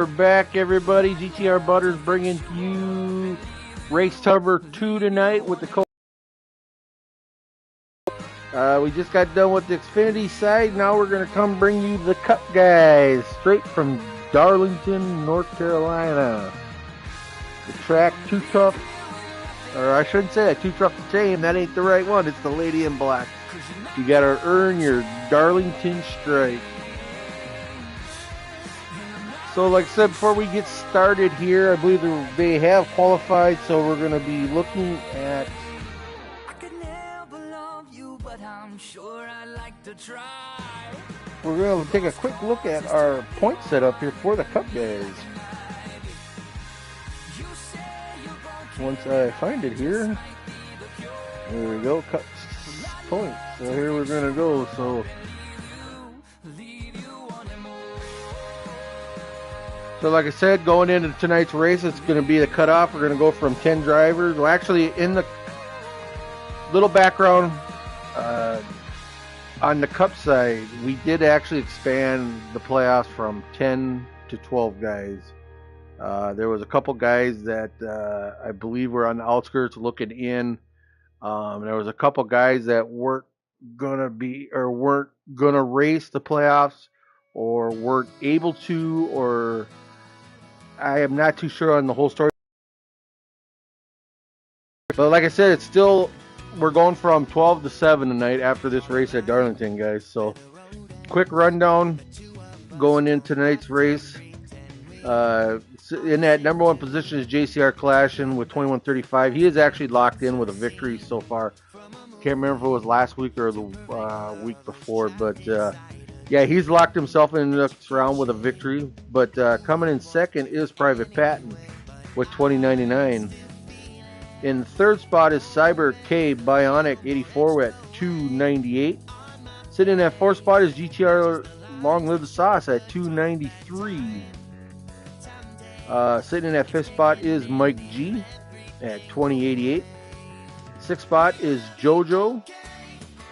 We're back, everybody. GTR Butters bringing you race number 2 tonight with the we just got done with the Xfinity side. Now we're going to come bring you the Cup guys straight from Darlington, North Carolina. The track too tough, or I shouldn't say that, too tough to tame. That ain't the right one. It's the lady in black. You got to earn your Darlington stripe. So like I said, before we get started here, I believe they have qualified, so we're going to be looking at... We're going to take a quick look at our point setup here for the Cup guys. Once I find it here, there we go, Cup points. So here we're going to go, So like I said, going into tonight's race, it's going to be the cutoff. We're going to go from 10 drivers. Well, actually, in the little background, on the Cup side, we did actually expand the playoffs from 10 to 12 guys. There was a couple guys that I believe were on the outskirts looking in. There was a couple guys that weren't going to race the playoffs, or weren't able to, or... I am not too sure on the whole story. But like I said, it's still, we're going from 12 to 7 tonight after this race at Darlington, guys. So, quick rundown going into tonight's race. In that number one position is JCR Clashing with 21:35. He is actually locked in with a victory so far. Can't remember if it was last week or the week before, but yeah, he's locked himself in the next round with a victory. But coming in second is Private Patton with 20.99. In third spot is Cyber K Bionic 84 at 2.98. Sitting in that fourth spot is GTR Long Live the Sauce at 2.93. Sitting in that fifth spot is Mike G at 20.88. Sixth spot is JoJo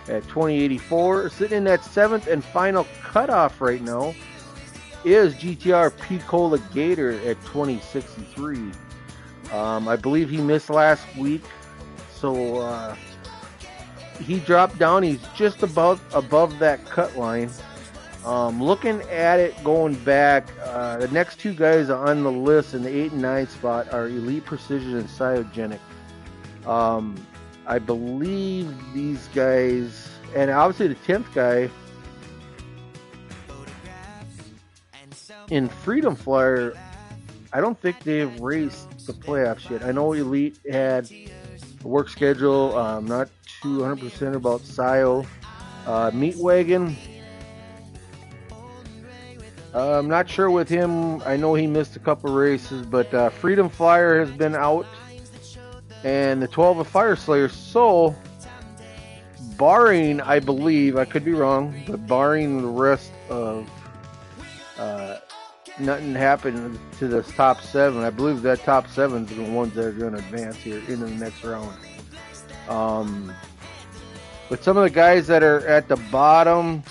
at 20.84. Sitting in that seventh and final cutoff right now is GTR Picola Gator at 20.63. I believe he missed last week, so he dropped down. He's just above that cut line. Looking at it going back, the next two guys on the list in the 8 and 9 spot are Elite Precision and Cyogenic. I believe these guys, and obviously the 10th guy in Freedom Flyer, I don't think they've raced the playoffs yet. I know Elite had a work schedule. I'm not 200% about Sio. Meat Wagon, I'm not sure with him. I know he missed a couple races, but Freedom Flyer has been out. And the 12 of Fire Slayer. So, barring, I believe, I could be wrong, but barring the rest of nothing happened to this top 7, I believe that top 7 is the ones that are going to advance here into the next round. But some of the guys that are at the bottom,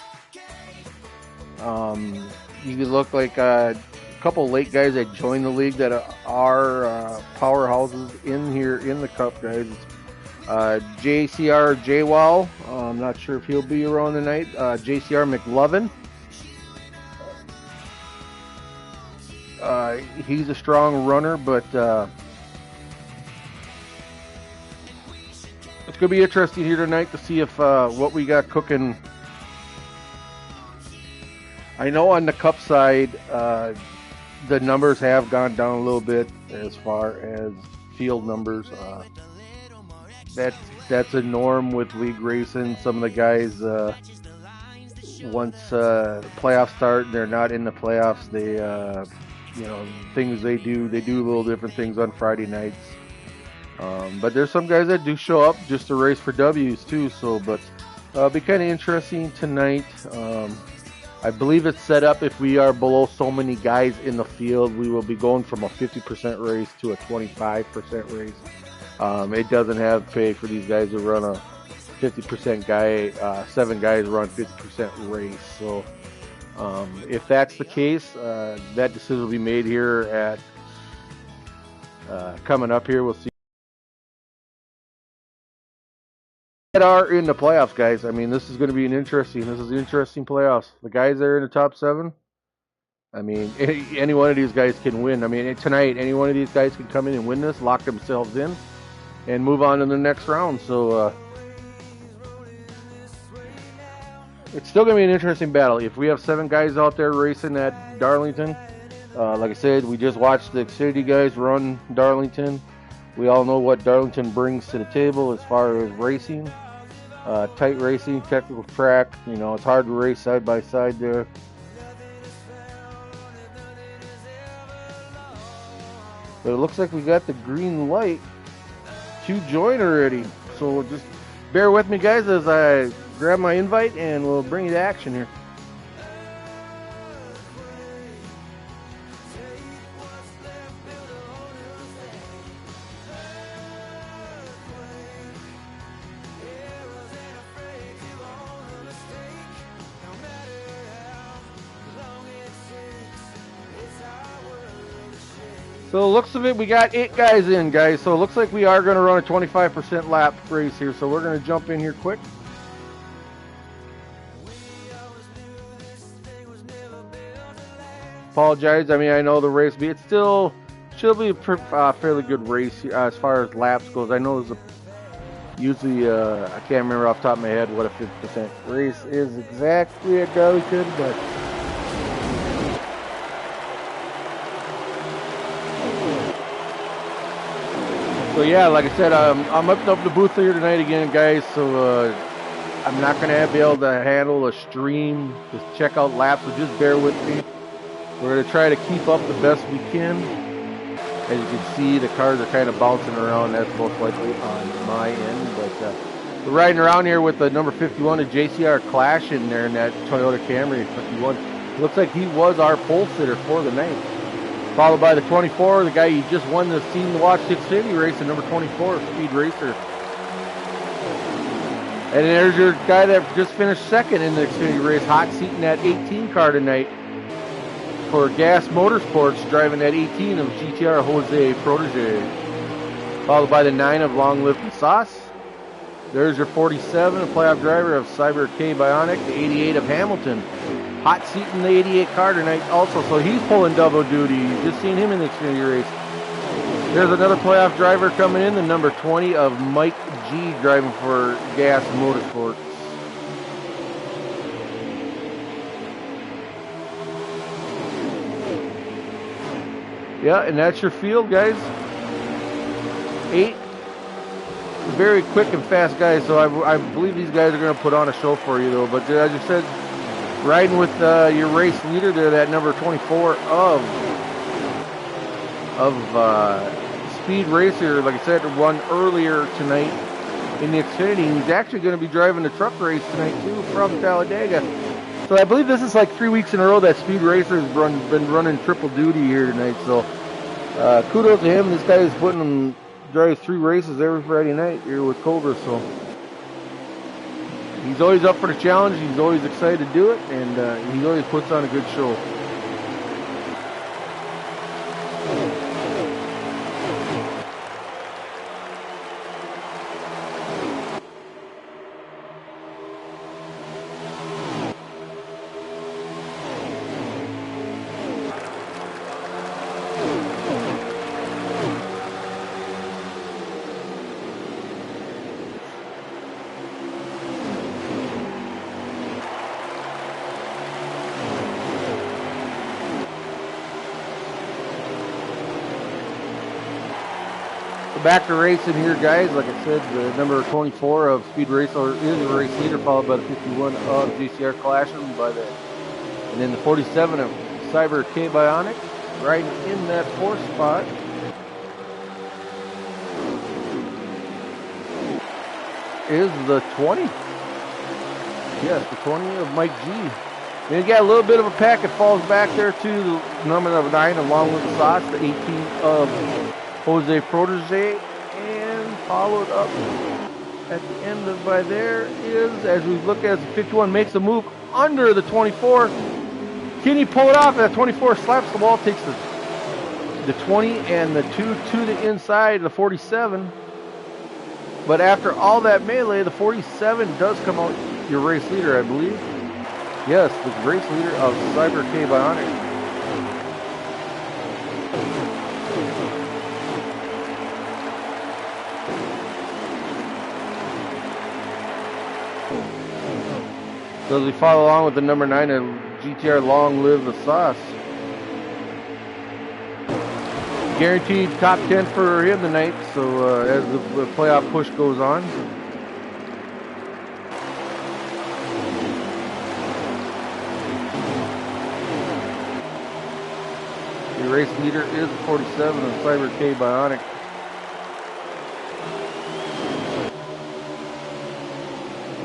you could look like a couple late guys that joined the league that are powerhouses in here in the Cup, guys. JCR JWoww, I'm not sure if he'll be around tonight. JCR McLovin, he's a strong runner, but it's going to be interesting here tonight to see if what we got cooking. I know on the Cup side, the numbers have gone down a little bit as far as field numbers. That's a norm with league racing. Some of the guys, once playoffs start, they're not in the playoffs. They, things they do a little different things on Friday nights. But there's some guys that do show up just to race for W's too. So, but it'll be kind of interesting tonight. I believe it's set up if we are below so many guys in the field, we will be going from a 50% race to a 25% race. It doesn't have pay for these guys to run a 50% guy, 7 guys run 50% race. So If that's the case, that decision will be made here at coming up here. We'll see. That are in the playoffs, guys. I mean, this is going to be an interesting. This is interesting playoffs. The guys that are in the top 7. I mean, any one of these guys can win. I mean, tonight, any one of these guys can come in and win this, lock themselves in, and move on to the next round. So it's still going to be an interesting battle. If we have 7 guys out there racing at Darlington, like I said, we just watched the Xfinity guys run Darlington. We all know what Darlington brings to the table as far as racing. Tight racing, technical track. You know, it's hard to race side by side there. But it looks like we got the green light to join already. So just bear with me, guys, as I grab my invite and we'll bring you to action here. So looks of it, we got 8 guys in, guys. So it looks like we are going to run a 25% lap race here. So we're going to jump in here quick. Apologize. I mean, I know the race, but it still should be a fairly good race as far as laps goes. I know there's usually, I can't remember off the top of my head what a 50% race is exactly at Darlington, but so yeah, like I said, I'm up the booth here tonight again, guys. So I'm not gonna be able to handle a stream, just check out laps. So just bear with me. We're gonna try to keep up the best we can. As you can see, the cars are kind of bouncing around. That's most likely on my end, but we're riding around here with the number 51, a JCR Clash in there in that Toyota Camry 51. Looks like he was our pole sitter for the night. Followed by the 24, the guy you just won the scene to watch Xfinity race, the number 24, Speed Racer. And there's your guy that just finished second in the Xfinity race, hot seat in that 18 car tonight for Gas Motorsports, driving that 18 of GTR Jose Protege. Followed by the 9 of Long Live and Sauce. There's your 47, a playoff driver of Cyber K Bionic, the 88 of Hamilton. Hot seat in the 88 car tonight also, so he's pulling double duty. You've just seen him in the Xfinity race. There's another playoff driver coming in, the number 20 of Mike G, driving for Gas Motorsports. Yeah, and that's your field, guys. 8 very quick and fast guys, so I believe these guys are going to put on a show for you, though. But as you said, riding with your race leader there, that number 24 of Speed Racer, like I said, won earlier tonight in the Xfinity. He's actually going to be driving the truck race tonight too from Talladega. So I believe this is like 3 weeks in a row that Speed Racer has been running triple duty here tonight. So kudos to him. This guy is drives 3 races every Friday night here with Cobra. So he's always up for the challenge. He's always excited to do it, and he always puts on a good show. Back to racing here, guys. Like I said, the number 24 of Speed Racer is the race leader, followed by the 51 of GCR Clash, and then the 47 of Cyber K Bionic, right in that 4th spot. Is the 20. Yes, the 20 of Mike G. Then you got a little bit of a pack. It falls back there to the number 9, along with the Sauce, the 18 of Jose Protege, and followed up at the end of by there is, as we look at the 51 makes a move under the 24, Can he pull it off? That 24 slaps the wall, takes the 20 and the 2 to the inside, the 47. But after all that melee, the 47 does come out your race leader, I believe. Yes, the race leader of Cyber K Bionic. So as we follow along with the number 9 of GTR Long Live the Sauce. Guaranteed top 10 for him tonight, so as the playoff push goes on. The race leader is 47 of Cyber K Bionic.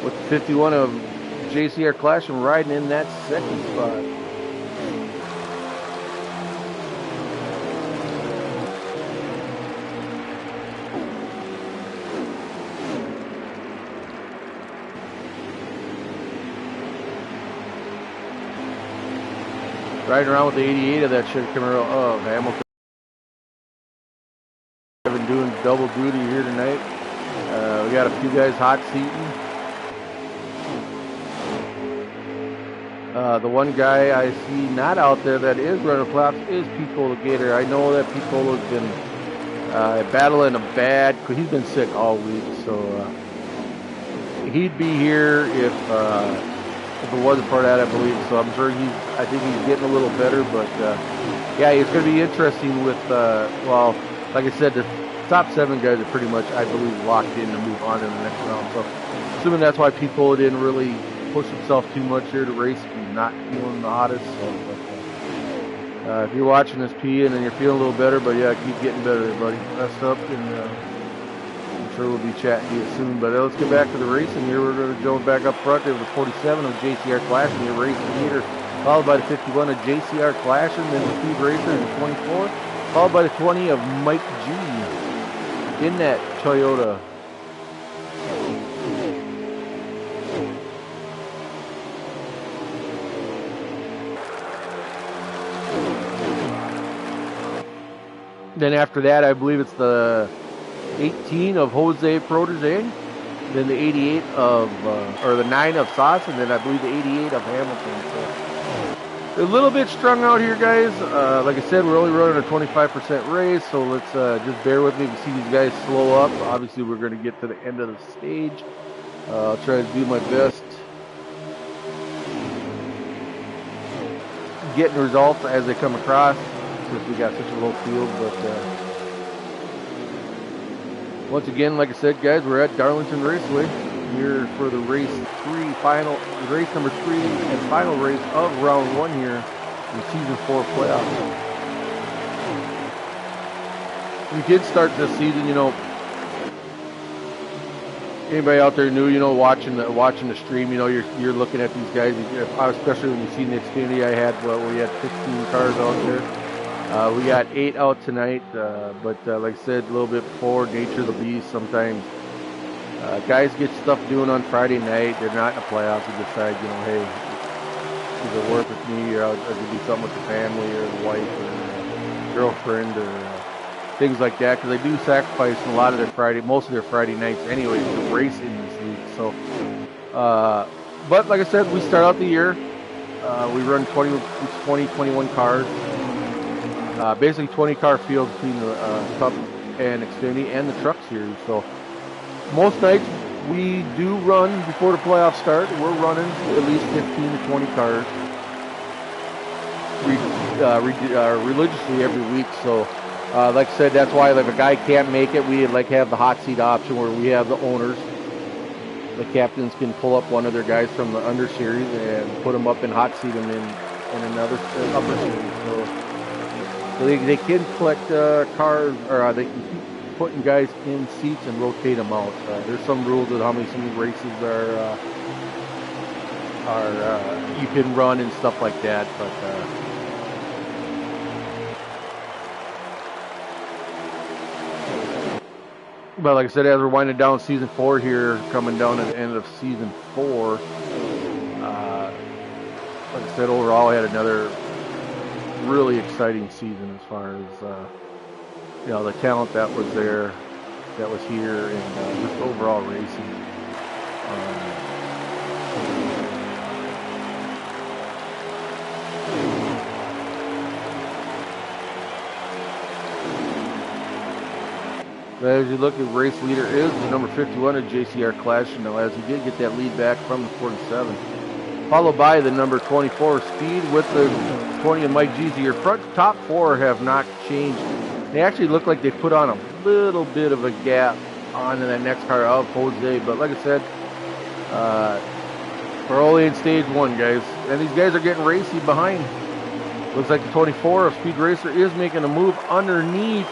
With 51 of JCR Clasham riding in that second spot. Riding around with the 88 of that shit Camaro of Hamilton. I've been doing double duty here tonight. We got a few guys hot seating. The one guy I see not out there that is running playoffs is Pico the Gator. I know that Pico has been battling a bad, because he's been sick all week, so he'd be here if it wasn't for that, I believe. So I'm sure I think he's getting a little better, but yeah, it's going to be interesting with, well, like I said, the top 7 guys are pretty much, I believe, locked in to move on in the next round. So assuming that's why Pico didn't really push himself too much here to race, he's not feeling the hottest. So, but, if you're watching this P and you're feeling a little better, but yeah, keep getting better there, buddy. Rest up, and I'm sure we'll be chatting to you soon. But let's get back to the racing here. We're going to jump back up front there with the 47 of JCR Clashing, your racing leader, followed by the 51 of JCR Clashing, then the Speed Racer and the 24, followed by the 20 of Mike G in that Toyota. Then after that, I believe it's the 18 of Jose Protege, then the 88 of, or the 9 of Sauce, and then I believe the 88 of Hamilton. So a little bit strung out here, guys. Like I said, we're only running a 25% race, so let's just bear with me to see these guys slow up. Obviously, we're going to get to the end of the stage. I'll try to do my best getting results as they come across, since we got such a low field. But once again, like I said, guys, we're at Darlington Raceway here for the race number 3 and final race of round 1 here in season 4 playoffs. We did start this season, you know. Anybody out there new, you know, watching the stream, you know, you're looking at these guys, especially when you've seen the Xfinity I had, we had 15 cars out there. We got 8 out tonight, but like I said a little bit before, nature of the beast, sometimes guys get stuff doing on Friday night. They're not in the playoffs. They decide, you know, hey, either work with me or I'll do something with the family or the wife or girlfriend or things like that, because they do sacrifice a lot of most of their Friday nights anyway to race in this league. So, but like I said, we start out the year. We run 21 cars. Basically 20 car field between the Cup and Xfinity and the Truck Series. So most nights we do run before the playoffs start. We're running at least 15 to 20 cars religiously every week. So like I said, that's why if a guy can't make it, we like have the hot seat option where we have the owners. The captains can pull up one of their guys from the under series and put them up and hot seat them in another upper series. So they can collect cars, or they can keep putting guys in seats and rotate them out. There's some rules with how many races are you can run and stuff like that. But like I said, as we're winding down season 4 here, coming down at the end of season 4. like I said, overall had another really exciting season as far as the talent that was there, that was here, and just overall racing. As you look at race leader is the number 51 of JCR Clash, as he did get that lead back from the 47. Followed by the number 24 Speed with the 20 of Mike G's. Your front top four have not changed. They actually look like they put on a little bit of a gap onto that next car of Jose. But like I said, we're only in stage one, guys. And these guys are getting racy behind. Looks like the 24 of Speed Racer is making a move underneath.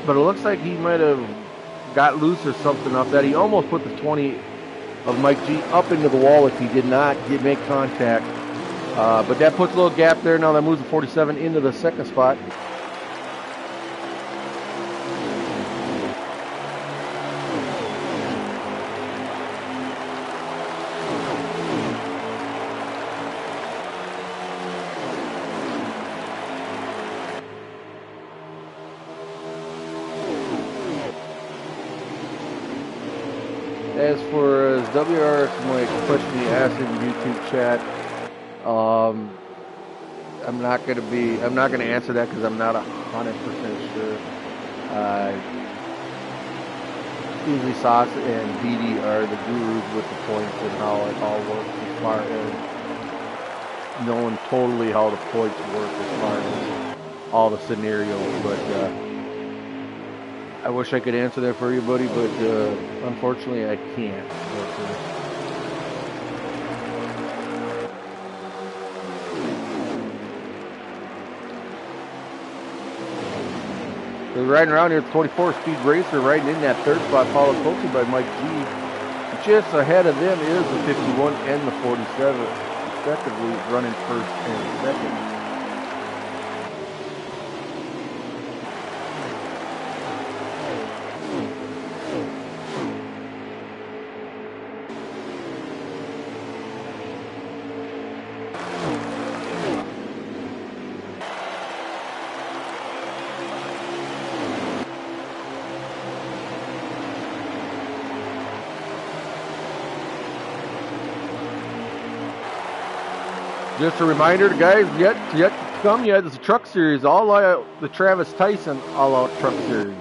But it looks like he might have got loose or something off that. He almost put the 20 of Mike G up into the wall if he did not make contact. But that puts a little gap there. Now that moves the 47 into the second spot. As for WRX Mike question he asked in the YouTube chat, I'm not gonna answer that because I'm not 100% sure. Usually Sauce and BD are the gurus with the points and how it all works as far as knowing totally how the points work as far as all the scenarios, but I wish I could answer that for you, buddy, but unfortunately I can't. So riding around here, 24 Speed Racer riding in that third spot, followed closely by Mike G. Just ahead of them is the 51 and the 47, respectively, running first and second. Just a reminder, guys, yet to come, this is a truck series, the Travis Tyson all-out truck series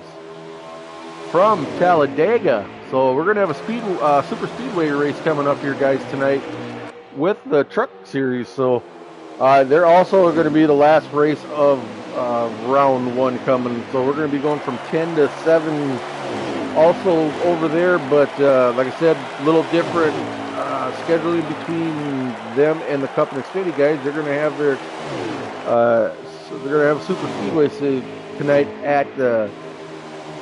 from Talladega. So we're going to have a super speedway race coming up here, guys, tonight with the truck series. So they're also going to be the last race of round one coming. So we're going to be going from 10 to 7 also over there, but like I said, a little different scheduling between them and the Cup and Xfinity guys. They're going to have their they're going to have a super speedway tonight at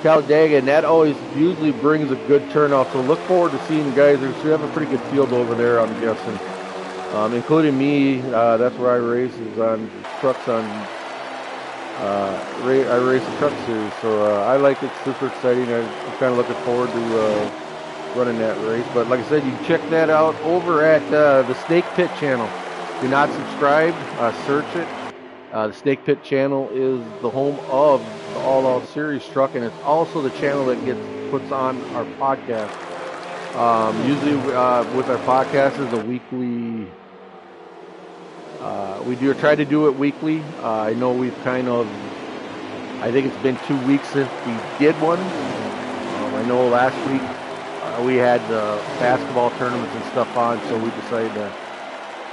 Talladega, and that always usually brings a good turnout. So look forward to seeing the guys. They should have a pretty good field over there, I'm guessing, including me. That's where I race, is on trucks. I race the truck series, so I like it. Super exciting. I'm kind of looking forward to running that race. But like I said, you can check that out over at the Snake Pit channel. If you're not subscribed, search it. The Snake Pit channel is the home of the All Out Series truck, and it's also the channel that puts on our podcast. Usually with our podcast is a weekly. We try to do it weekly. I know we've I think it's been 2 weeks since we did one. I know last week we had the basketball tournaments and stuff on, so we decided to.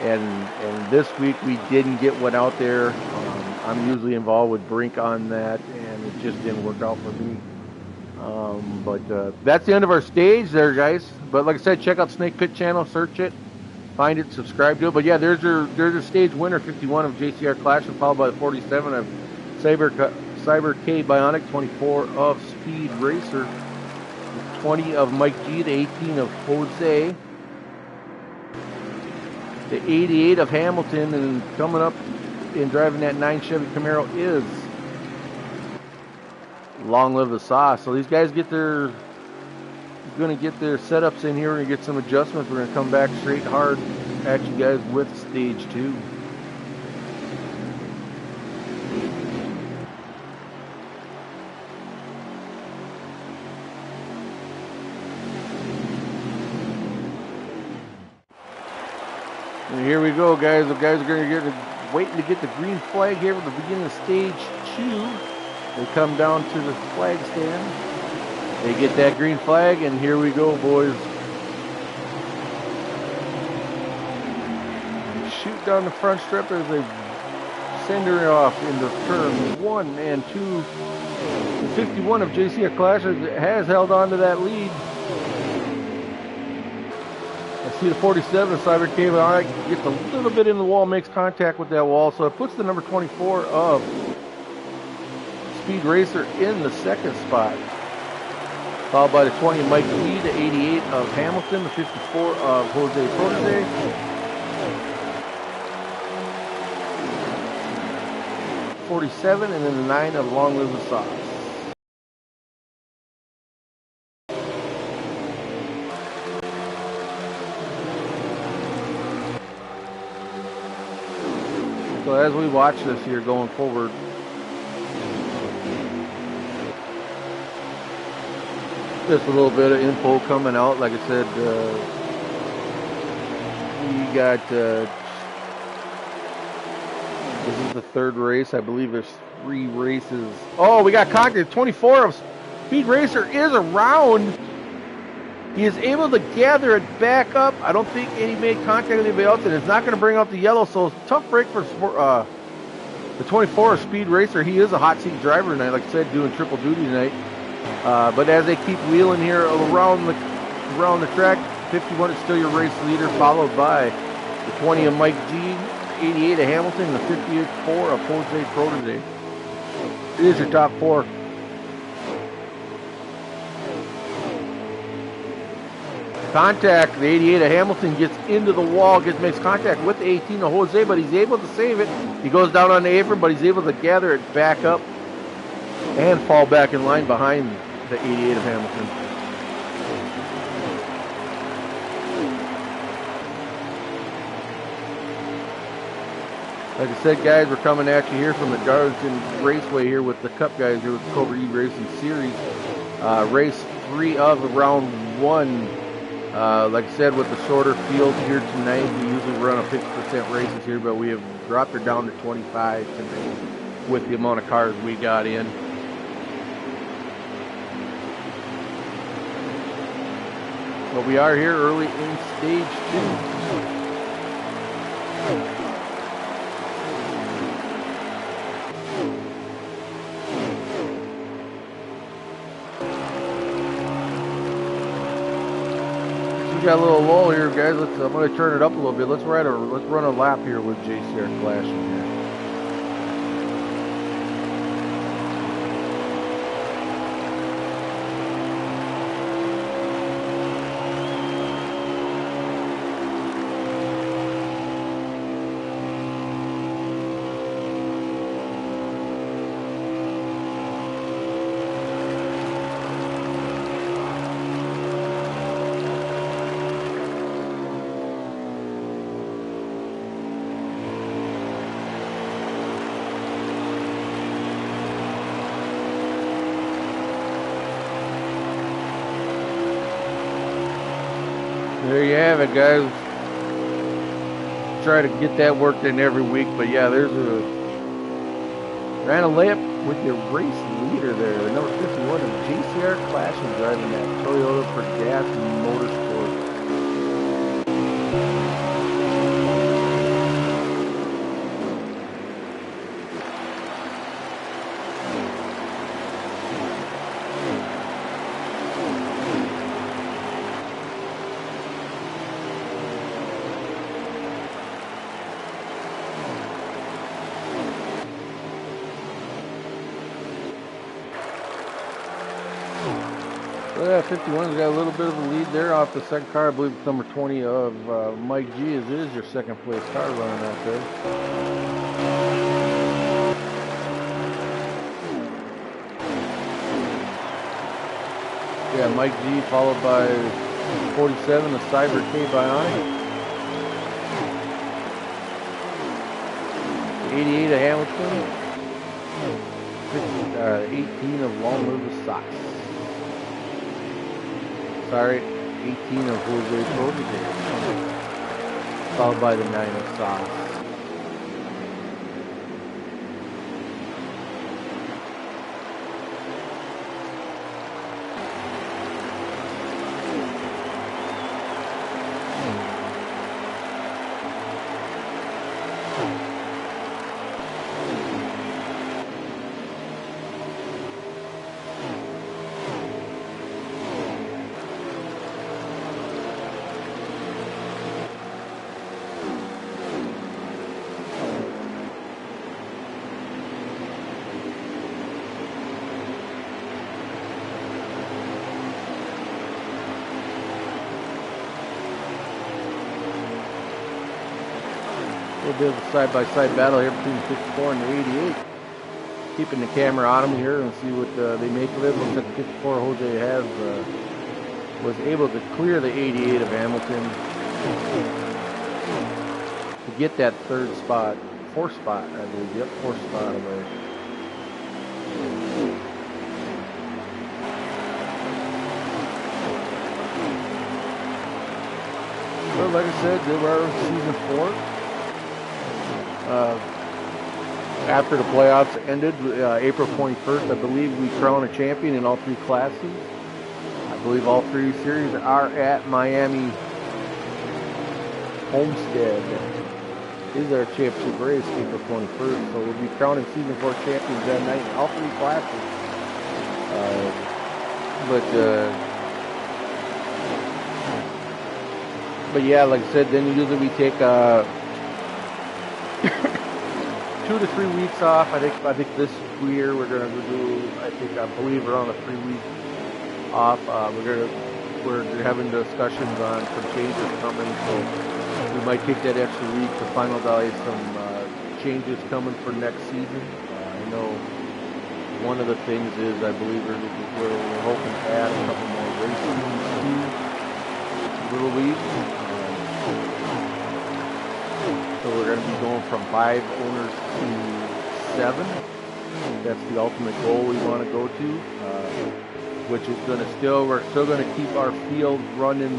And this week we didn't get one out there. I'm usually involved with Brink on that, and it just didn't work out for me. But that's the end of our stage there, guys. But like I said, check out Snake Pit channel, search it, find it, subscribe to it. But yeah, there's your stage winner, 51 of JCR Clash, followed by the 47 of Cyber K Bionic, 24 of Speed Racer, 20 of Mike G, the 18 of Jose, the 88 of Hamilton, and coming up and driving that 9 Chevy Camaro is Long Live the Sauce. So these guys get their going to get their setups in here and get some adjustments. We're going to come back straight hard at you guys with stage 2. And here we go, guys. The guys are going to get waiting to get the green flag here at the beginning of stage 2. They come down to the flag stand. They get that green flag, and here we go, boys. Shoot down the front strip as they send her off into turn 1 and 2. The 51 of JCR Clashers has held on to that lead. I see the 47 of Cyber Cave. All right, gets a little bit in the wall, makes contact with that wall, so it puts the number 24 of Speed Racer in the second spot. Followed by the 20 of Mike Lee, the 88 of Hamilton, the 54 of Jose Protege. 47, and then the 9 of Long Live the Sauce. So as we watch this here going forward, just a little bit of info coming out. Like I said, we got this is the third race. I believe there's 3 races. Oh, we got contact. 24 of Speed Racer is around. He is able to gather it back up. I don't think he made contact with anybody else, and it's not going to bring out the yellow. So it's a tough break for the 24 of Speed Racer. He is a hot seat driver tonight, like I said, doing triple duty tonight. But as they keep wheeling here around the track, 51 is still your race leader, followed by the 20 of Mike G, 88 of Hamilton, and the 54 of Jose Protege. It is your top 4. Contact, the 88 of Hamilton gets into the wall, makes contact with the 18 of Jose, but he's able to save it. He goes down on the apron, but he's able to gather it back up and fall back in line behind the 88 of Hamilton. Like I said, guys, we're coming at you here from the Darlington Raceway here with the Cup guys here with the Cobra E Racing Series. Race 3 of round 1. Like I said, with the shorter field here tonight, we usually run a 50% races here, but we have dropped her down to 25 tonight with the amount of cars we got in. But we are here early in stage 2. We got a little lull here, guys. I'm going to turn it up a little bit. Let's run a lap here with JCR Clash in here. There you have it, guys. Try to get that worked in every week, but yeah, ran a lap with your race leader there, number 51 of JCR Clash, and driving that Toyota for Gas Motorsport. So yeah, 51's got a little bit of a lead there off the second car. I believe it's number 20 of Mike G. It is your second place car running out there. Yeah, Mike G, followed by 47, the Cyber K Bionic. 88 of Hamilton. 18 of Long Live the Sox. Sorry, 18 of Jose Protege. Followed by the 9 of Sox. A little bit of a side-by-side battle here between the 54 and the 88. Keeping the camera on them here and see what they make of it. Looks like the 54 Jose has was able to clear the 88 of Hamilton to get that fourth spot, I believe. Yep, fourth spot away. So, like I said, they were season 4. After the playoffs ended, April 21st, I believe we crowned a champion in all 3 classes. I believe all 3 series are at Miami Homestead. This is our championship race, April 21st. So we'll be crowning season 4 champions that night in all 3 classes. But yeah, like I said, then usually we take 2 to 3 weeks off. I think this year we're gonna do. I believe around a 3 week off. We're having discussions on some changes coming, so we might take that extra week to finalize some changes coming for next season. I know one of the things is I believe we're hoping to add a couple more races to Little League. So we're going to be going from 5 owners to 7. That's the ultimate goal we want to go to, which is going to we're still going to keep our field running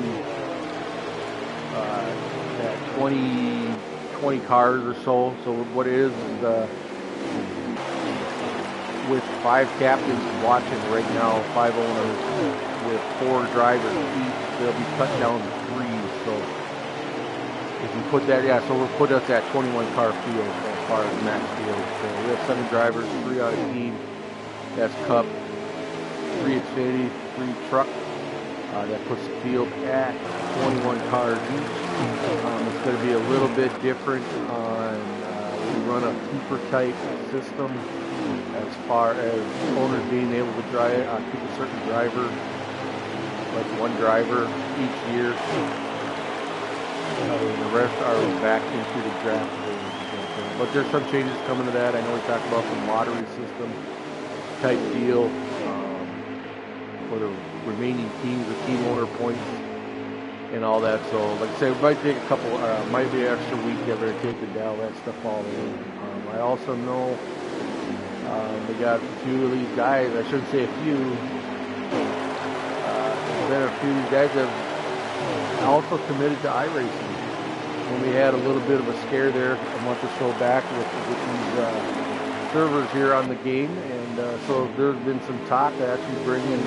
at 20 cars or so. So what it is with 5 captains watching right now, 5 owners with 4 drivers each, they'll be cut down to 3. So if you put that, so we'll put us at 21 car field as far as max field. So we have 7 drivers, 3 on a team. That's Cup, 3 Xfinity, 3 truck. That puts the field at 21 cars each. It's going to be a little bit different on, we run a keeper type system as far as owners being able to drive, keep a certain driver, like 1 driver each year. The rest are back into the draft. But there's some changes coming to that. I know we talked about the lottery system type deal for the remaining teams with team owner points and all that. So, like I say, it might take might be an extra week that we're taking to dial that stuff all in. I also know we got a few of these guys. I shouldn't say a few. There's been a few of these guys that have also committed to iRacing. When we had a little bit of a scare there a month or so back with these servers here on the game, and so there's been some talk to actually bring in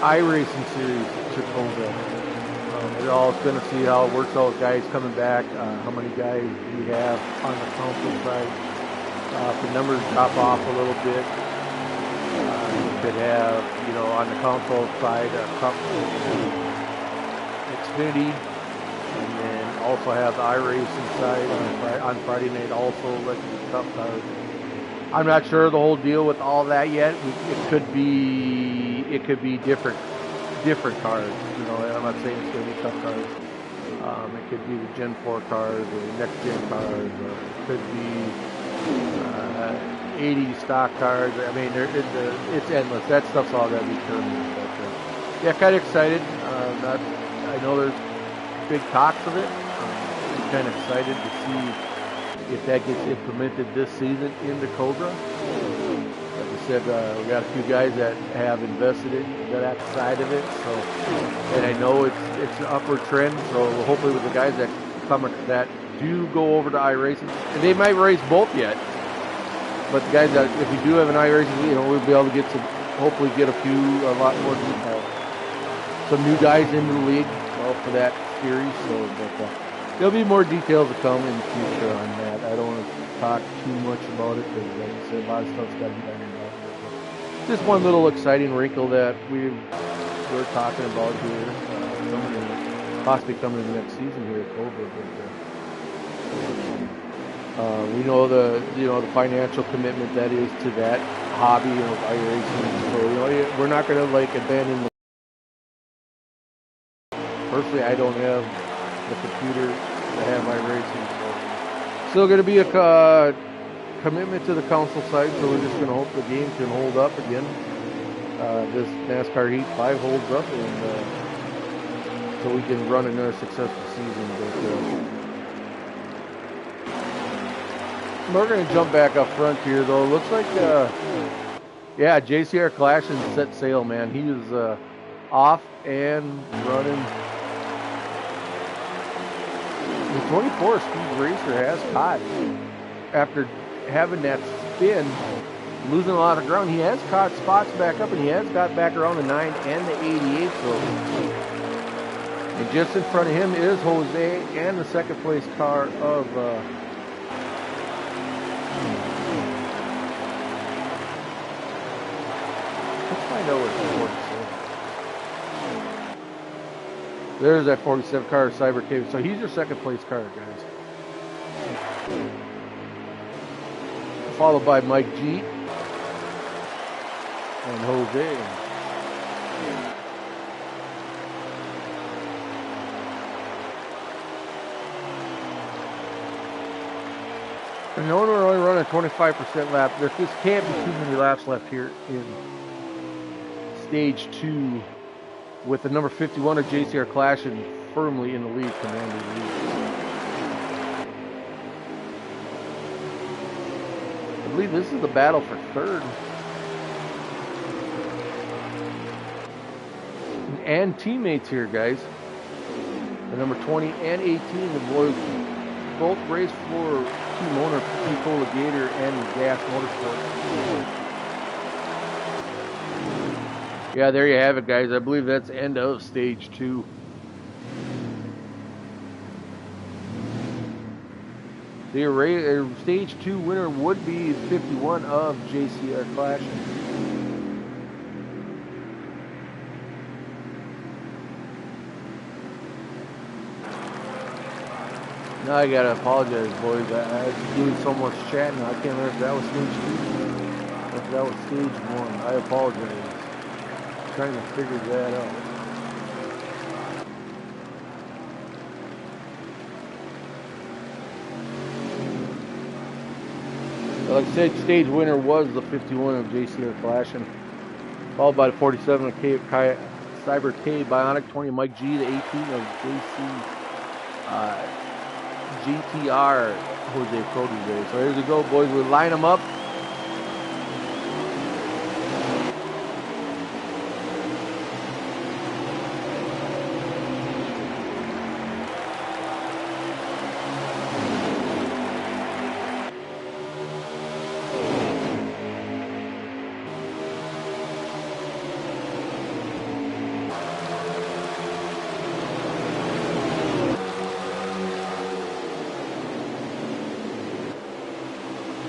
iRacing series to Tacoma. We're all going to see how it works out with guys coming back, how many guys we have on the council side. If the numbers drop off a little bit, we could have, on the console side, Xfinity, and then also have the iRacing side on Friday night also, like the Cup cars. I'm not sure the whole deal with all that yet. It could be different cars. I'm not saying it's going to be Cup cars. It could be the Gen 4 cars or the next Gen cars, or it could be 80 stock cars. I mean, it's endless. That stuff's all got to be tournament. But, yeah, kind of excited. I know there's big talks of it. I'm kind of excited to see if that gets implemented this season in Dakota. Like I said, we got a few guys that have invested in that side of it. So, and I know it's an upward trend. So hopefully, with the guys that do go over to iRacing, and they might race both yet. But the guys that, if we do have an iRacing, we'll be able to get hopefully get a lot more some new guys into the league for that series. So, but there'll be more details to come in the future on that. I don't want to talk too much about it because, like I said, a lot of stuff's got to be done about it. Just one little exciting wrinkle that we're talking about here, possibly coming in the next season here at Cobra. We know the financial commitment that is to that hobby of iRacing. So we're not going to abandon. Personally, I don't have the computer to have iRacing. So still going to be a commitment to the council side. So we're just going to hope the game can hold up again. This NASCAR Heat 5 holds up, and so we can run another successful season. But we're going to jump back up front here, though. Looks like, JCR Clashin set sail, man. He was off and running. The 24 speed racer has caught, after having that spin, losing a lot of ground. He has caught spots back up, and he has got back around the 9 and the 88. So, and just in front of him is Jose and the second place car of. Let's find out what the 47. There's that 47 car, Cyber Cave. So he's your second place car, guys. Followed by Mike G and Jose. And knowing we're only running 25% lap, there just can't be too many laps left here in stage 2, with the number 51 of JCR Clashin firmly in the lead, commanding the lead. I believe this is the battle for third. And teammates here, guys. The number 20 and 18, the boys both race for Team Owner, Cola Gator, and Gas Motorsport. Yeah, there you have it, guys. I believe that's the end of stage 2. The stage 2 winner would be 51 of JCR Clashin. Now I gotta apologize, boys. I was doing so much chatting. I can't remember if that was stage 2 or if that was stage 1. I apologize. Trying to figure that out. Like I said, stage winner was the 51 of JCR Clashin, followed by the 47 of Cyber K Bionic, 20 of Mike G, the 18 of GTR Jose Protege. So here we go, boys. We line them up.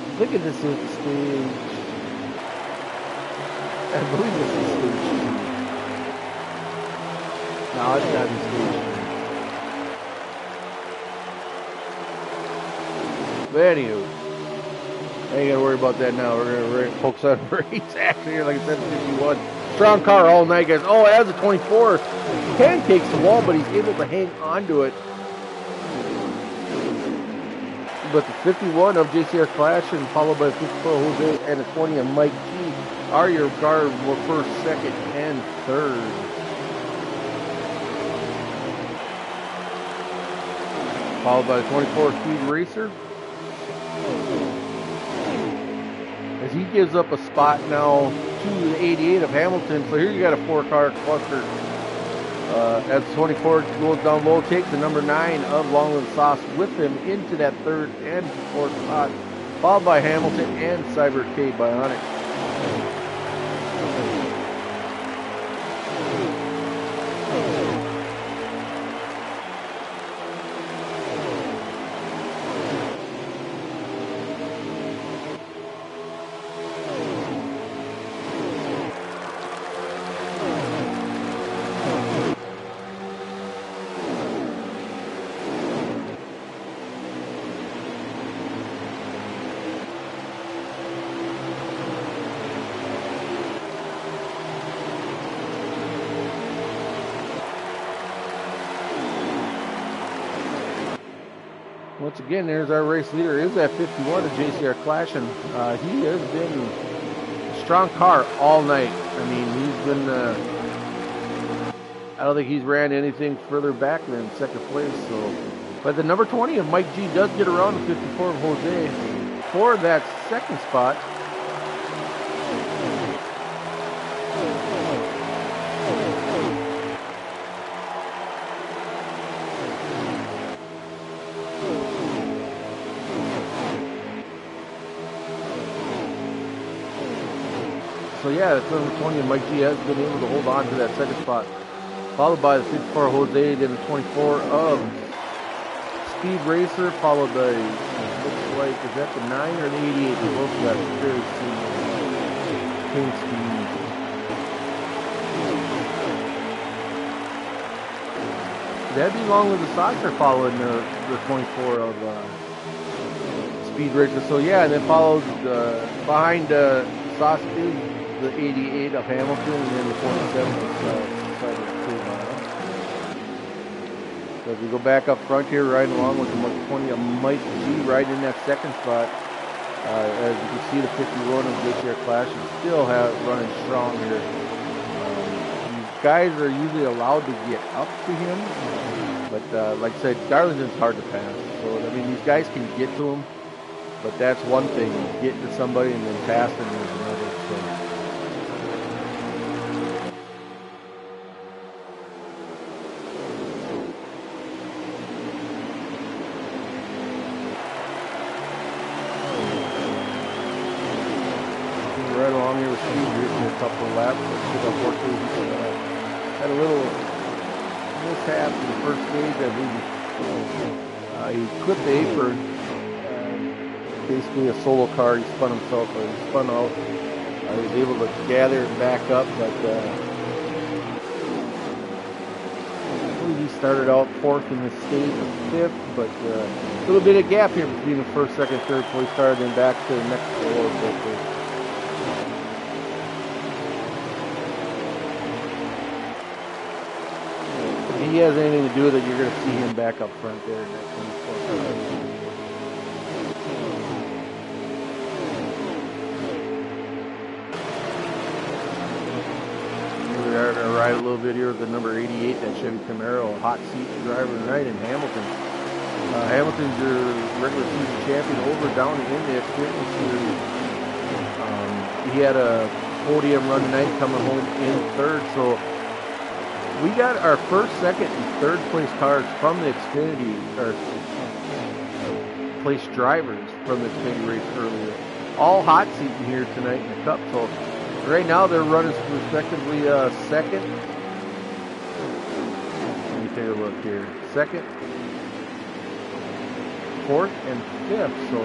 I think this is the stage. I believe this is stage 2. No, it's not in stage 2. But anywho, I ain't gotta worry about that now. We're gonna focus on race action here, like I said, 51. Strong car all night, guys. Oh, it has a 24. Pancakes the wall, but he's able to hang onto it. But the 51 of JCR Clash, and followed by the 54 Jose and the 20 of Mike G are your guard for first, second, and third. Followed by the 24 Speed Racer, as he gives up a spot now to the 88 of Hamilton. So here you got a 4-car cluster. As 24 goes down low, takes the number 9 of Long Live Sauce with him into that third and fourth spot, followed by Hamilton and Cyber K Bionic. Once again, there's our race leader, is that 51 of JCR Clash, and he has been a strong car all night. I mean, he's been, I don't think he's ran anything further back than second place. So, but the number 20 of Mike G does get around the 54 of Jose for that second spot. So yeah, that's number 20, and Mike G has been able to hold on to that second spot. Followed by the 54 Jose, then the 24 of Speed Racer, followed by, looks like, is that the 9 or the 88? They both got very clean speed. That'd be Long Live the Soccer following the 24 of Speed Racer. So yeah, and then followed behind Sauce is the 88 of Hamilton, and then the 47 of Cyber K. So if we go back up front here, riding along with the 20 of Mike G, right in that second spot. As you can see, the 51 of JCR Clash is still running strong here. These guys are usually allowed to get up to him, but like I said, Darlington's hard to pass. So I mean, these guys can get to him, but that's one thing. Getting to somebody and then passing is another. So. Right along here with Speed Racer, a couple of laps. Unfortunately, had a little mishap in the first stage. I believe he clipped the apron. Basically a solo car. He spun himself, or he spun out. I was able to gather it back up, but I believe he started out fourth in the stage, or fifth, but a little bit of gap here between the first, second, third place car, then back to the next four. If he has anything to do with it, you're going to see him back up front there in that 24. We're going to ride a little bit here with the number 88, that Chevy Camaro, a hot seat driver tonight in Hamilton. Hamilton's your regular season champion over down in the Xfinity series. He had a podium run tonight, coming home in third. So we got our first, second, and third place cars from the Xfinity, or place drivers from the Xfinity race earlier. All hot seating here tonight in the Cup. So right now they're running respectively second. Let me take a look here. Second, fourth, and fifth. So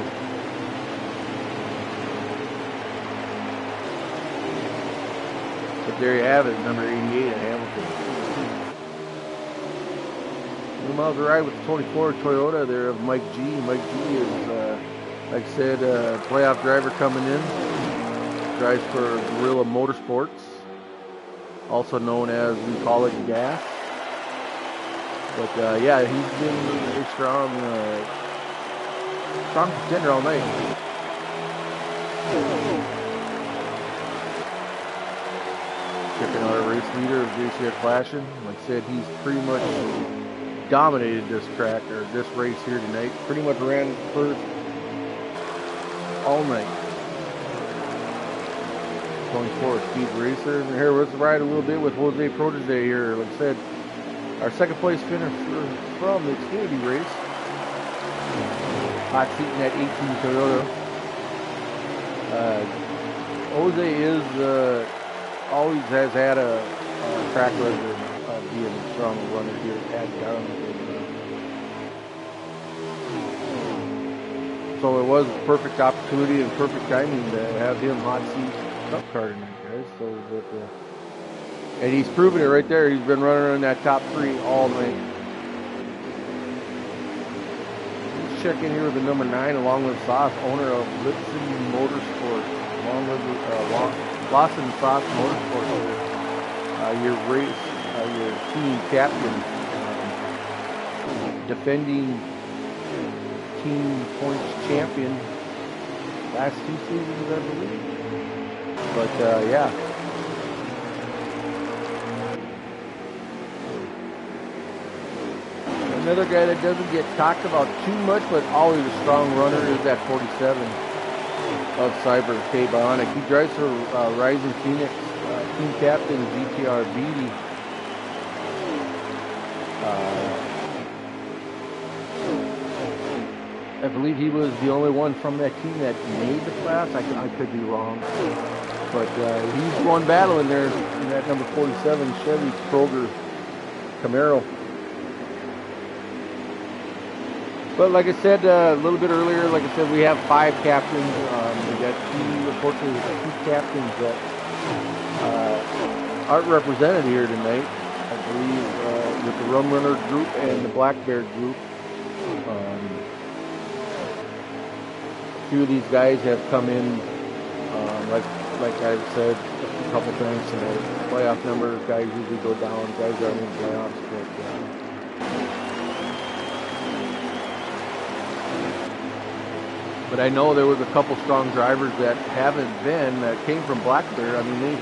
but there you have it, number 88 at Hamilton. 2 miles of ride with the 24 Toyota there of Mike G. Mike G is, like I said, a playoff driver coming in. Drives for Gorilla Motorsports, also known as, we call it, Gas. But yeah, he's been very strong strong contender all night. Checking out our race leader of JCR Clashing. Like I said, he's pretty much dominated this track, or this race here tonight. Pretty much ran first all night. 24 speed racer. And here, let's ride a little bit with Jose Protege here. Like I said, our second place finisher from the Xfinity race. Hot seat in that 18 Toyota. Jose is always has had a track record of being a strong runner here at Darlington. So it was a perfect opportunity and perfect timing to have him hot seat Cup car tonight, guys. So that, and he's proven it right there. He's been running in that top 3 all night. Let's check in here with the number 9, along with Sauce, owner of Lipson Motorsport, along with Lawson Sauce Motorsport. Your race, your team captain, defending team points champion last 2 seasons, I believe. But yeah. Another guy that doesn't get talked about too much, but always a strong runner, is that 47 of Cyber, K. Bionic. He drives for Rising Phoenix, team captain GTR Beatty. I believe he was the only one from that team that made the class. I could be wrong. But he's won battle in there in that number 47 Chevy Kroger Camaro. But like I said a little bit earlier, like I said, we have 5 captains. We got 2, unfortunately, 2 captains that aren't represented here tonight. I believe with the Rum Runner group and the Black Bear group. A few of these guys have come in, like I've said a couple times tonight. Playoff numbers, guys usually go down. Guys aren't in playoffs, but I know there was a couple strong drivers that haven't been, that came from Black Bear. I mean, they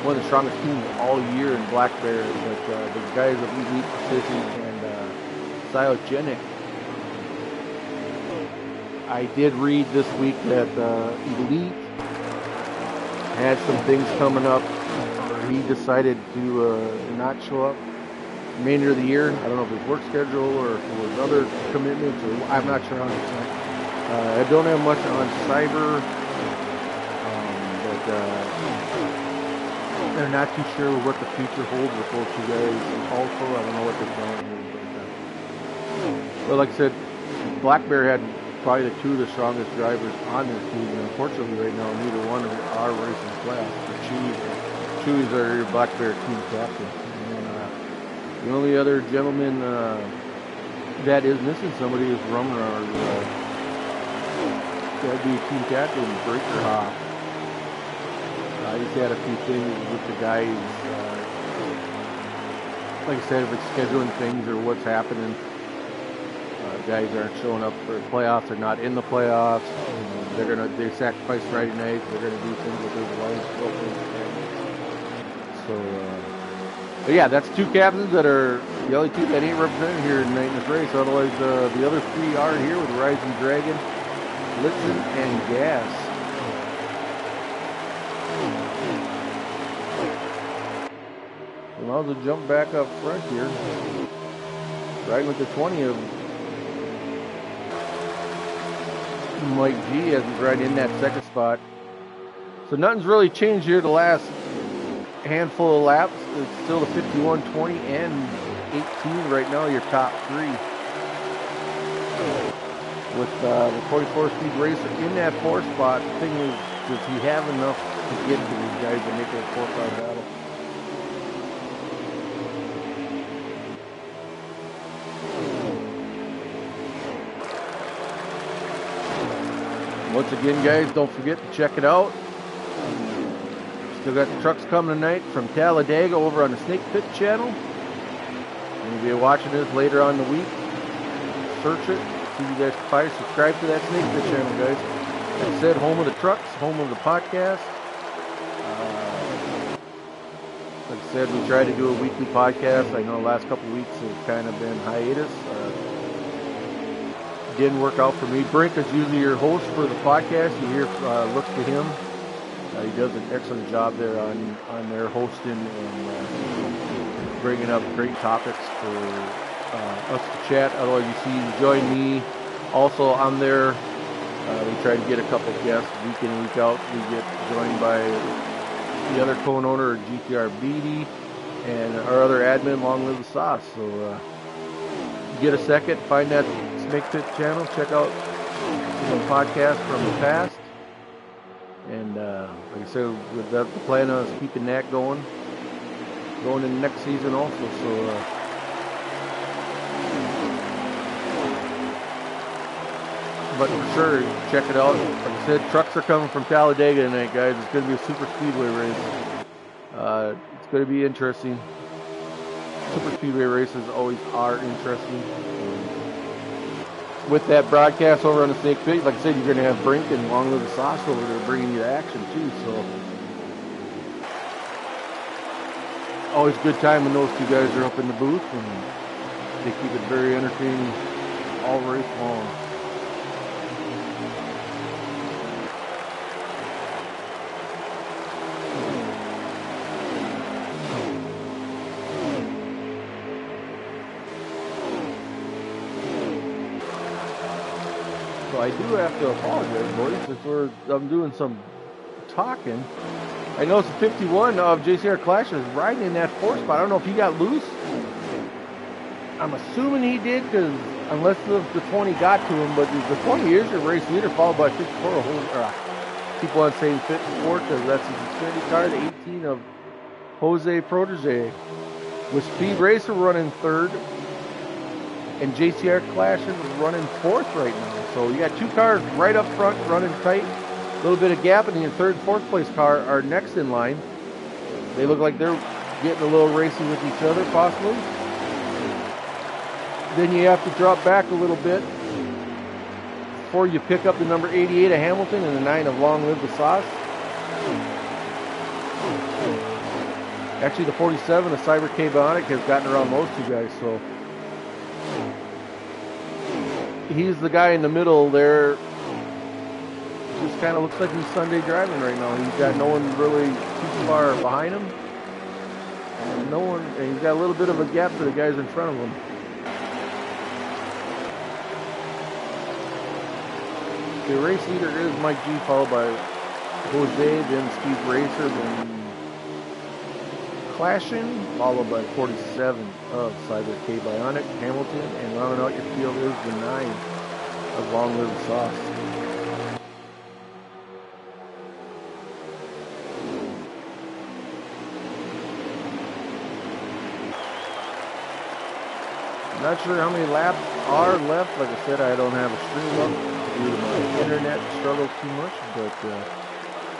one of the strongest teams all year in Black Bear, but the guys of Elite Precision and Cyogenic. I did read this week that Elite had some things coming up, or he decided to not show up the remainder of the year. I don't know if it was work schedule or if it was other commitments, or I'm not sure 100%. I don't have much on Cyber, but they're not too sure what the future holds with those 2 guys. Also, I don't know what they're doing. But like I said, Black Bear had probably the 2 of the strongest drivers on their team, and unfortunately right now neither one are racing class. Chewy's are your Black Bear team captain. And, the only other gentleman that is missing somebody is Rum Runner. That'd be team captain Breaker Hoff. He's had a few things with the guys. Like I said, if it's scheduling things or what's happening. Guys aren't showing up for playoffs. They're not in the playoffs. They sacrifice Friday night. They're gonna do things with their lives. So, but yeah, that's 2 captains that are the only 2 that ain't represented here tonight in this race. Otherwise, the other 3 are here with Rising Dragon, Blitzen, and Gas. Well, to jump back up front here, riding with the 20 of Mike G as he's right in that second spot. So nothing's really changed here the last handful of laps. It's still the 51, 20, and 18 right now, your top 3. With the 44 speed racer in that 4 spot. The thing is, does he have enough to get to these guys to make it a 4-car battle? Once again, guys, don't forget to check it out. Still got the trucks coming tonight from Talladega over on the Snake Pit channel. You'll be watching this later on in the week. Search it. See if you guys can probably subscribe to that Snake Pit channel, guys. Like I said, home of the trucks, home of the podcast. Like I said, we try to do a weekly podcast. I know the last couple of weeks have kind of been hiatus. Didn't work out for me. Brink is usually your host for the podcast. You hear, look to him. He does an excellent job there on their hosting and bringing up great topics for us to chat. Otherwise, you see, you join me. Also, I'm there. We try to get a couple of guests week in and week out. We get joined by the other co-owner, GTR Beatty, and our other admin, Long Live the Sauce. So, get a second, find that Snake Pit channel, check out some podcasts from the past. And like I said, with the plan of keeping that going in the next season also. So but for sure, check it out. Like I said, trucks are coming from Talladega tonight, guys. It's going to be a super speedway race. It's going to be interesting. Super speedway races always are interesting. With that broadcast over on the Snake Pit, like I said, you're going to have Brink and Long Live the Sauce over there bringing you the action too. So always good time when those two guys are up in the booth, and they keep it very entertaining all race long. I do have to apologize, boys, if I'm doing some talking. I noticed the 51 of JCR Clash is riding in that 4 spot. I don't know if he got loose. I'm assuming he did, because unless the 20 got to him, but the 20 is your race leader, followed by 54. People on saying 54 because that's his Xfinity car. The 18 of Jose Protege. With Speed Racer running third, and JCR Clash is running fourth right now. So you got two cars right up front running tight. A little bit of gap, and the third and fourth place car are next in line. They look like they're getting a little racy with each other, possibly. Then you have to drop back a little bit before you pick up the number 88 of Hamilton and the 9 of Long Live the Sauce. Actually, the 47 of Cyber K Bionic has gotten around those two guys, so he's the guy in the middle there. Just kind of looks like he's Sunday driving right now. He's got no one really too far behind him, and he's got a little bit of a gap to the guys in front of him. The race leader is Mike G, followed by Jose, then Speed Racer, then Clashing, followed by 47 of Cyber K Bionic, Hamilton, and rounding out your field is the 9 of Long Live the Sauce. I'm not sure how many laps are left. Like I said, I don't have a stream up due to my internet struggles too much, but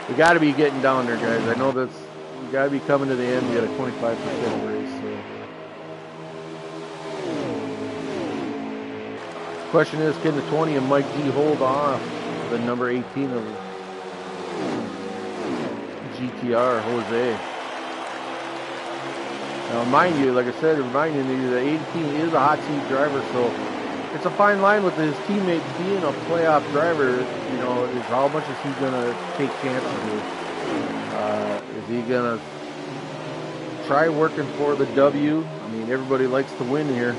we got to be getting down there, guys. I know that's we got to be coming to the end. We got a 25% race. So. Question is, can the 20 of Mike G hold off the number 18 of GTR Jose? Now, mind you, like I said, reminding you that 18 is a hot seat driver, so it's a fine line with his teammate being a playoff driver. You know, is how much is he going to take chances with? Is he going to try working for the W? I mean, everybody likes to win here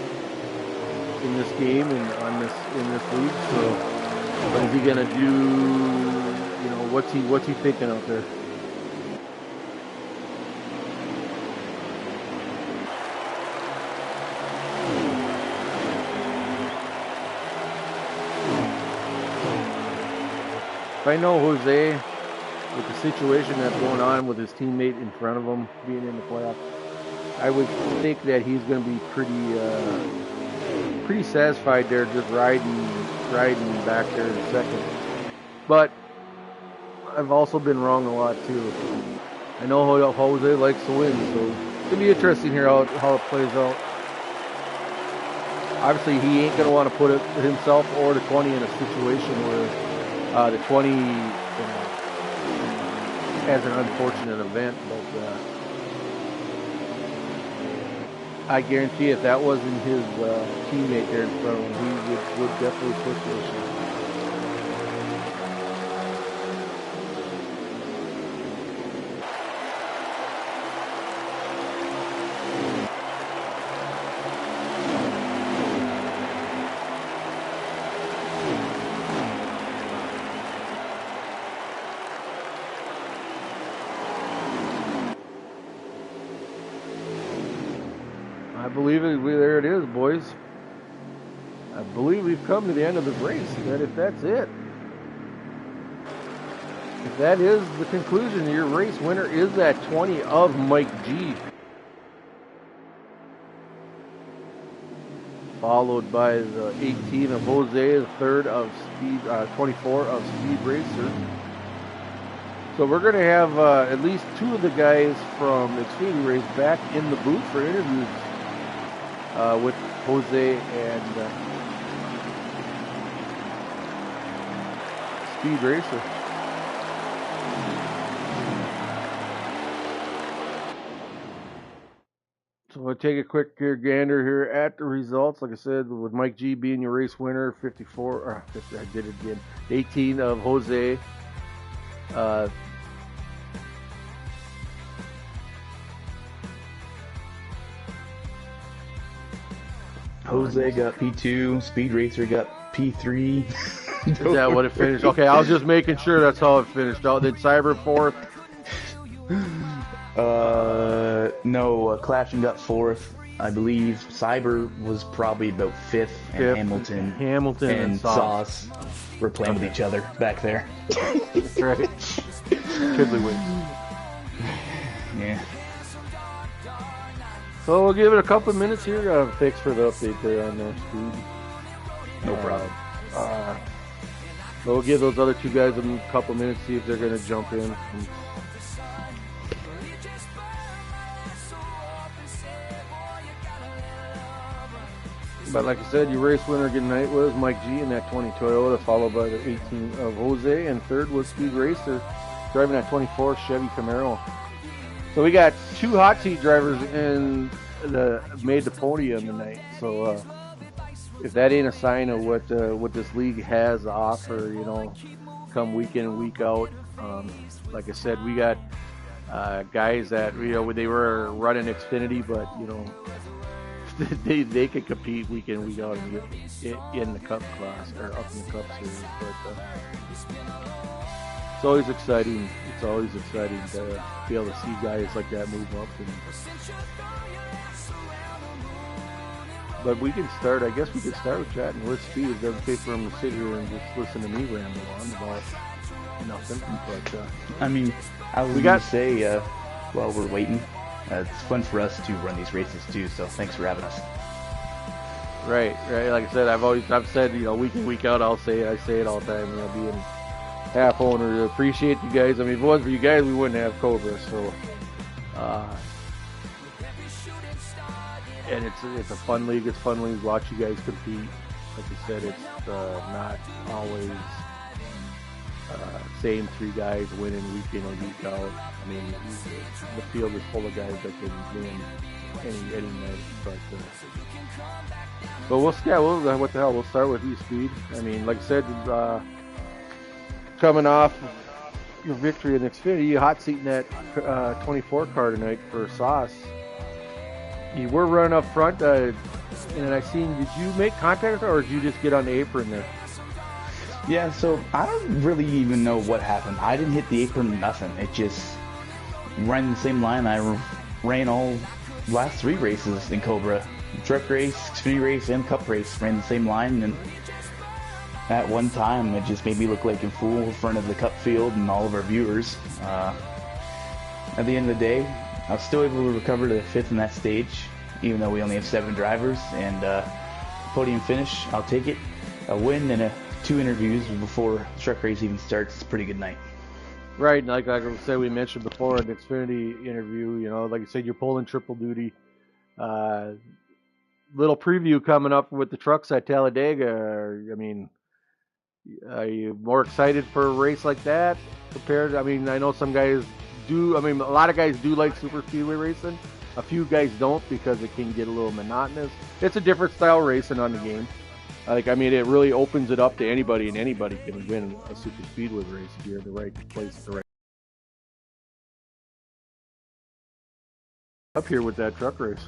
in this game and in this league. So, what is he going to do? You know, what's he thinking out there? If I know Jose, with the situation that's going on with his teammate in front of him being in the playoffs, I would think that he's going to be pretty satisfied there, just riding back there in second. But I've also been wrong a lot too. I know Jose likes to win, so it's going to be interesting here how it plays out. obviously he ain't going to want to put himself or the 20 in a situation where the 20 has an unfortunate event. But I guarantee if that wasn't his teammate there in front of him, he would definitely push the issue. I believe it. There it is, boys. I believe we've come to the end of the race. That if that's it, if that is the conclusion, your race winner is that 20 of Mike G, followed by the 18 of Jose, the third of Speed, 24 of Speed Racer. So we're going to have at least two of the guys from Xfinity Race back in the booth for interviews with Jose and Speed Racer. So we'll take a quick gander here at the results. Like I said, with Mike G being your race winner, 54, I did it again, 18 of Jose. Jose got P2, Speed Racer got P3. Is that what it finished? Okay, I was just making sure that's how it finished. Oh, then Cyber 4th? No, Clashing got 4th. I believe Cyber was probably about 5th, and Hamilton and Sauce were playing with each other back there. That's right. Kidley wins. Yeah. So we'll give it a couple of minutes here. Thanks for the update there on Speed. No problem. We'll give those other two guys a couple of minutes, see if they're going to jump in. But like I said, your race winner tonight was Mike G in that 20 Toyota, followed by the 18 of Jose, and third was Speed Racer, driving that 24 Chevy Camaro. So we got two hot seat drivers made the podium tonight. So if that ain't a sign of what this league has to offer, come week in and week out. Like I said, we got guys that they were running Xfinity, but they could compete week in, week out and get in the Cup class or up in the Cup series. But it's always exciting. It's always exciting to be able to see guys like that move up. But we can start. I guess we could start with chatting with Speed. It doesn't take for him to sit here and just listen to me ramble on about nothing. But I mean, I was going to say while we're waiting. It's fun for us to run these races too, so thanks for having us. Right. Like I said, I've said, week in, week out, I say it all the time, being half owner, appreciate you guys. I mean, if it wasn't for you guys, we wouldn't have Cobra, so, and it's a fun league. It's fun to watch you guys compete. Like I said, it's not always same three guys winning week in and week out. I mean, the field is full of guys that can win any night. But what the hell? We'll start with you, Speed. I mean, like I said, coming off your victory in Xfinity, you hot seating that 24 car tonight for Sauce. You were running up front, and I seen. Did you make contact, or did you just get on the apron there? Yeah, so I don't really even know what happened. I didn't hit the apron, nothing. It just ran the same line I ran all last three races in Cobra. Truck race, Xfinity race, and Cup race ran the same line, and at one time it just made me look like a fool in front of the Cup field and all of our viewers. At the end of the day, I was still able to recover to the 5th in that stage, even though we only have 7 drivers, and podium finish, I'll take it. A win and 2 interviews before the truck race even starts. It's a pretty good night. Right, like I said, we mentioned before, an Xfinity interview, like I said, you're pulling triple duty. little preview coming up with the trucks at Talladega. I mean, are you more excited for a race like that compared? I mean, I know some guys do. I mean, a lot of guys do like super speedway racing. A few guys don't because it can get a little monotonous. It's a different style racing on the game. I mean, it really opens it up to anybody, and anybody can win a super speedway race if you're in the right place at the right. Up here with that truck race.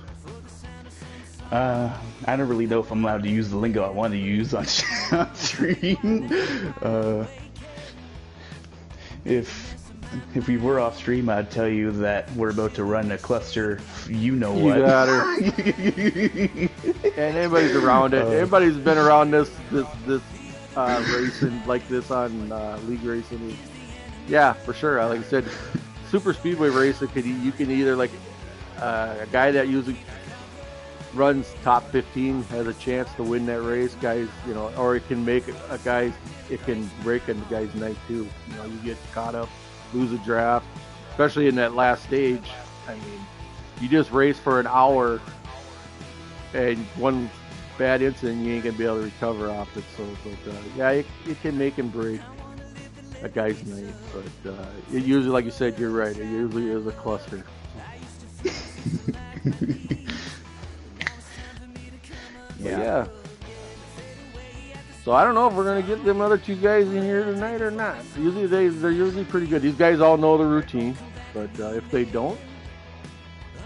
I don't really know if I'm allowed to use the lingo I want to use on stream. If we were off stream, I'd tell you that we're about to run a cluster. You know what? You got her. And anybody's around it. Everybody's been around this racing like this on league racing. Yeah, for sure. Like I said, super speedway racing you can either like a guy that usually runs top 15 has a chance to win that race, guys. You know, or it can make a guy. It can break a guy's night too. You know, you get caught up, lose a draft, especially in that last stage. I mean, you just race for an hour, and one bad incident, you ain't gonna be able to recover off it. So, yeah, it can make and break a guy's night. But it usually, like you said, you're right. It usually is a cluster. Yeah. So I don't know if we're gonna get them other two guys in here tonight or not. Usually they're usually pretty good. These guys all know the routine, but if they don't,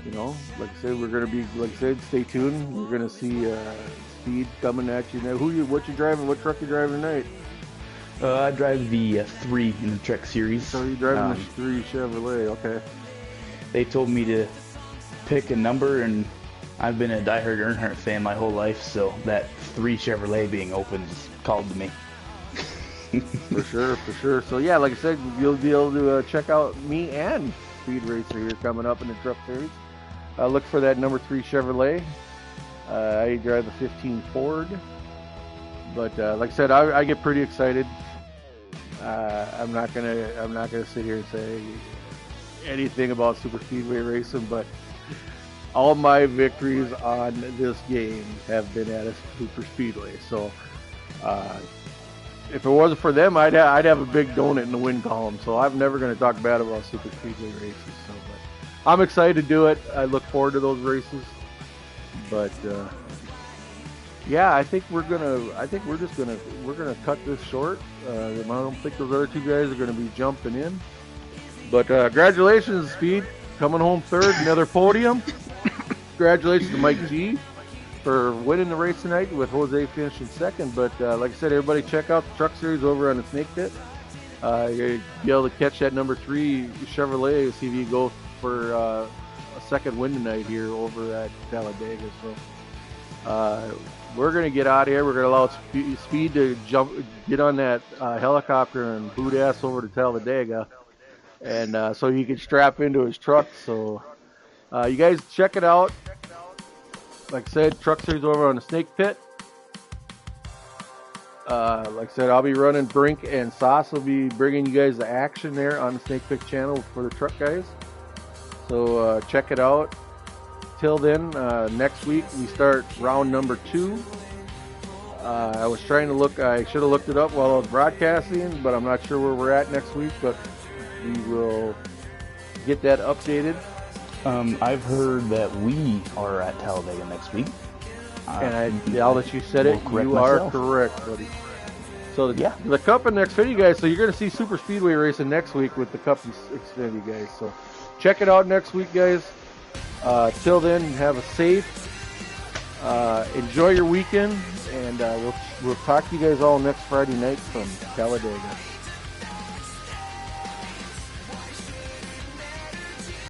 you know, like I said, we're gonna be like I said, stay tuned. We're gonna see Speed coming at you now. What you driving? What truck you driving tonight? I drive the 3 in the Trek series. So you're driving the 3 Chevrolet? Okay. They told me to pick a number, and I've been a diehard Earnhardt fan my whole life, so that 3 Chevrolet being open just called to me. For sure. So yeah, like I said, you'll be able to check out me and Speed Racer here coming up in the Truck Series. Look for that number 3 Chevrolet. I drive the 15 Ford, but like I said, I get pretty excited. I'm not gonna sit here and say anything about super speedway racing, but all my victories on this game have been at a super speedway. So if it wasn't for them, I'd have a big donut in the win column. So I'm never going to talk bad about super speedway races. So, but I'm excited to do it. I look forward to those races. But yeah, I think we're gonna cut this short. I don't think those other two guys are going to be jumping in. But congratulations, Speed, coming home third, another podium. Congratulations to Mike G for winning the race tonight, with Jose finishing second. But like I said, everybody check out the Truck Series over on the Snake Pit. You'll be able to catch that number 3 Chevrolet, see if you go for a second win tonight here over at Talladega. So we're going to get out of here. We're going to allow Speed to get on that helicopter and boot ass over to Talladega, and so he can strap into his truck. So you guys check it out. Like I said, Truck Series over on the Snake Pit. Like I said, I'll be running Brink, and Sauce will be bringing you guys the action there on the Snake Pit channel for the truck guys. So check it out. Till then, next week we start round number 2. I was trying to look. I should have looked it up while I was broadcasting, but I'm not sure where we're at next week. But we will get that updated. I've heard that we are at Talladega next week. And now that you said it, you are correct, buddy. So the Cup and Xfinity guys. So you're going to see super speedway racing next week with the Cup and Xfinity guys. So check it out next week, guys. Till then, have a safe, enjoy your weekend, and we'll talk to you guys all next Friday night from Talladega.